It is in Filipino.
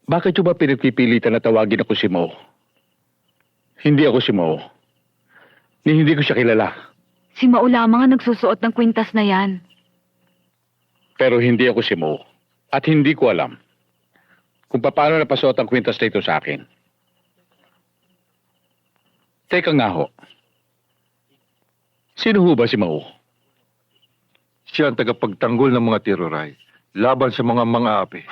Bakit yung ba pinagpipilitan na tawagin ako si Mo? Hindi ako si Mo. Hindi ko siya kilala. Si Mao lamang ang nagsusuot ng kwintas na yan. Pero hindi ako si Mo. At hindi ko alam kung paano napasuot ang kwintas na ito sa akin. Teka nga ho. Sino ho ba si Mo? Siya ang tagapagtanggol ng mga tiroray laban sa mga api.